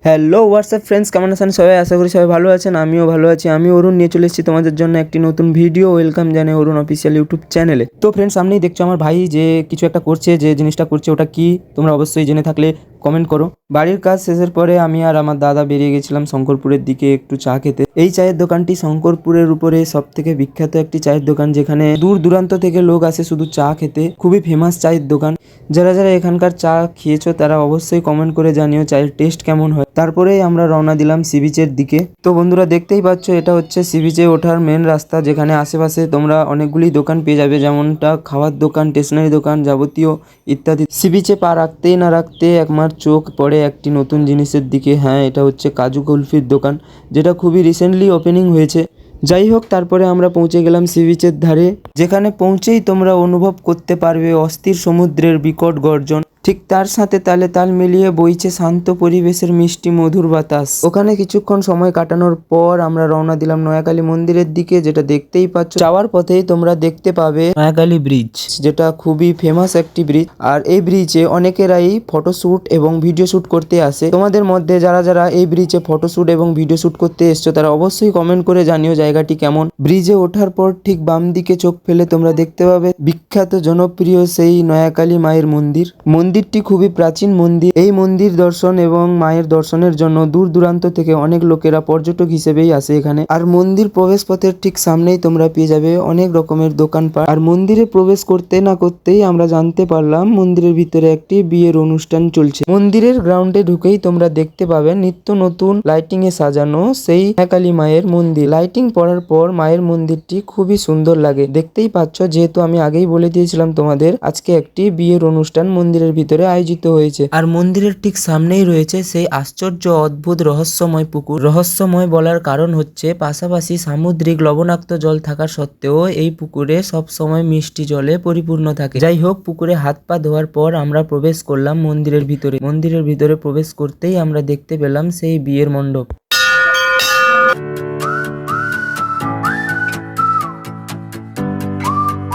Hello WhatsApp friends, কেমন আছেন সবাই? আশা করি সবাই ভালো আছেন। আমিও ভালো আছি। আমি অরুণ নিয়ে চলে এসেছি তোমাদের জন্য একটি নতুন ভিডিও। ওয়েলকাম জানাই অরুণ অফিসিয়াল ইউটিউব চ্যানেলে। তো ফ্রেন্ডস, সামনেই দেখছো আমার ভাই যে কিছু একটা করছে, যে জিনিসটা করছে ওটা কি তোমরা অবশ্যই জেনে থাকলে কমেন্ট করো। বাড়ির কাজ শেষের পরে আমি আর আমার দাদা বেরিয়ে গেছিলাম শঙ্করপুরের দিকে একটু চা খেতে। এই চায়ের দোকানটি শঙ্করপুরের উপরে সব থেকে বিখ্যাত একটি চায়ের দোকান, যেখানে দূর দূরান্ত থেকে লোক আসে শুধু চা খেতে। খুবই ফেমাস চায়ের দোকান। যারা যারা এখানকার চা খেয়েছো তারা অবশ্যই কমেন্ট করে জানিও চায়ের টেস্ট কেমন হয়। তারপরেই আমরা রওনা দিলাম সি বিচের দিকে। তো বন্ধুরা, দেখতেই পাচ্ছ এটা হচ্ছে সি বিচে ওঠার মেন রাস্তা, যেখানে আশেপাশে তোমরা অনেকগুলি দোকান পেয়ে যাবে, যেমনটা খাওয়ার দোকান, স্টেশনারি দোকান, যাবতীয় ইত্যাদি। সি বিচে পা রাখতেই না রাখতে আমার চোখ পড়ে একটি নতুন জিনিসের দিকে। হ্যাঁ, এটা হচ্ছে কাজু কুলফির দোকান, যেটা খুবই রিসেন্টলি ওপেনিং হয়েছে। যাই হোক, তারপরে আমরা পৌঁছে গেলাম সি বিচের ধারে, যেখানে পৌঁছেই তোমরা অনুভব করতে পারবে অস্থির সমুদ্রের বিকট গর্জন। ঠিক তার সাথে তালে তাল মিলিয়ে বইছে শান্ত পরিবেশের মিষ্টি মধুর বাতাস। ওখানে কিছুক্ষণ সময় কাটানোর পর আমরা রওনা দিলাম নয়াকালী মন্দিরের দিকে, যেটা দেখতেই পাচ্ছ। যাওয়ার পথেই তোমরা দেখতে পাবে নয়াকালী ব্রিজ, যেটা খুবই ফেমাস একটি ব্রিজ। আর এই ব্রিজে অনেকেরাই ফটোশুট এবং ভিডিও শুট করতে আসে। তোমাদের মধ্যে যারা যারা এই ব্রিজে ফটোশুট এবং ভিডিও শুট করতে এসছো তারা অবশ্যই কমেন্ট করে জানিও জায়গাটি কেমন। ব্রিজে ওঠার পর ঠিক বাম দিকে চোখ ফেলে তোমরা দেখতে পাবে বিখ্যাত জনপ্রিয় সেই নয়াকালী মায়ের মন্দির। মন্দিরটি খুবই প্রাচীন মন্দির। এই মন্দির দর্শন এবং মায়ের দর্শনের জন্য দূর দূরান্ত থেকে অনেক লোকেরা পর্যটক হিসেবেই আসে এখানে। আর মন্দির প্রবেশ পথের ঠিক সামনেই তোমরা পেয়ে যাবে অনেক রকমের দোকানপাট। আর মন্দিরে প্রবেশ করতে না করতেই আমরা জানতে পারলাম মন্দিরের ভিতরে একটি বিয়ের অনুষ্ঠান চলছে। মন্দিরের গ্রাউন্ডে ঢুকেই তোমরা দেখতে পাবে নিত্য নতুন লাইটিং এ সাজানো সেই নয়াকালী মায়ের মন্দির। লাইটিং পড়ার পর মায়ের মন্দিরটি খুবই সুন্দর লাগে। দেখতেই পাচ্ছ, যেহেতু আমি আগেই বলে দিয়েছিলাম তোমাদের, আজকে একটি বিয়ের অনুষ্ঠান মন্দিরের ভিতরে আয়োজিত হয়েছে। আর মন্দিরের ঠিক সামনেই রয়েছে সেই আশ্চর্য অদ্ভুত রহস্যময় পুকুর। রহস্যময় বলার কারণ হচ্ছে পাশাপাশি সামুদ্রিক লবণাক্ত জল থাকা সত্ত্বেও এই পুকুরে সব সময় মিষ্টি জলে পরিপূর্ণ থাকে। যাই হোক, পুকুরে হাত পা ধোয়ার পর আমরা প্রবেশ করলাম মন্দিরের ভিতরে। মন্দিরের ভিতরে প্রবেশ করতেই আমরা দেখতে পেলাম সেই বিয়ের মণ্ডপ।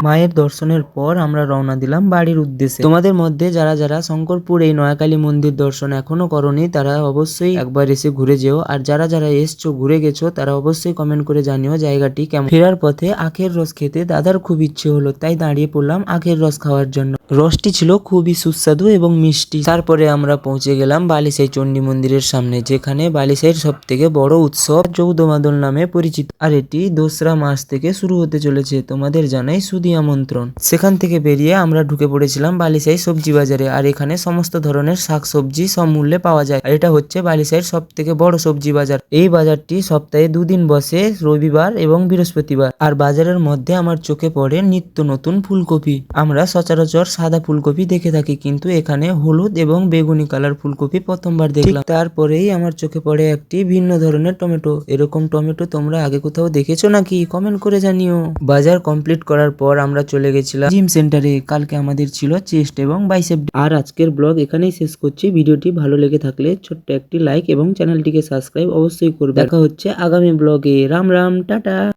মায়ের দর্শনের পর আমরা রওনা দিলাম বাড়ির উদ্দেশ্যে। তোমাদের মধ্যে যারা যারা শঙ্করপুর এই নয়াকালী মন্দির দর্শন এখনো করনি তারা অবশ্যই একবার এসে ঘুরে যেও। আর যারা যারা এসছো, ঘুরে গেছো, তারা অবশ্যই কমেন্ট করে জানিও জায়গাটি কেমন। ফেরার পথে আখের রস খেতে দাদার খুব ইচ্ছে হলো, তাই দাঁড়িয়ে পড়লাম আখের রস খাওয়ার জন্য। রসটি ছিল খুবই সুস্বাদু এবং মিষ্টি। তারপরে আমরা পৌঁছে গেলাম বালিসাই চণ্ডী মন্দিরের সামনে, যেখানে বালিসাইয়ের সব থেকে বড় উৎসব চৌদ্দমাদল নামে পরিচিত। আর এটি দোসরা মাস থেকে শুরু হতে চলেছে। তোমাদের জানাই সুদি আমন্ত্রণ। সেখান থেকে বেরিয়ে আমরা ঢুকে পড়েছিলাম বালিসাই সবজি বাজারে। আর এখানে সমস্ত ধরনের শাক সবজি সব মূল্যে পাওয়া যায়। আর এটা হচ্ছে বালিসাইয়ের সব থেকে বড় সবজি বাজার। এই বাজারটি সপ্তাহে দুদিন বসে, রবিবার এবং বৃহস্পতিবার। আর বাজারের মধ্যে আমার চোখে পড়ে নিত্য নতুন ফুলকপি। আমরা সচরাচর সাদা ফুলকপি দেখে থাকি, কিন্তু এখানে হলুদ এবং বেগুনি কালার ফুলকপি প্রথমবার দেখলাম। তারপরেই আমার চোখে পড়ে একটি ভিন্ন ধরনের টমেটো। এরকম টমেটো তোমরা আগে কোথাও দেখেছো নাকি? কমেন্ট করে জানিও। বাজার কমপ্লিট করার পর আমরা চলে গেছিলাম জিম সেন্টারে। কালকে আমাদের ছিল চেস্ট এবং বাইসেপ। আর আজকের ব্লগ এখানেই শেষ করছি। ভিডিওটি ভালো লেগে থাকলে ছোট্ট একটি লাইক এবং চ্যানেলটিকে সাবস্ক্রাইব অবশ্যই করবে। দেখা হচ্ছে আগামী ব্লগে। রাম রাম, টাটা।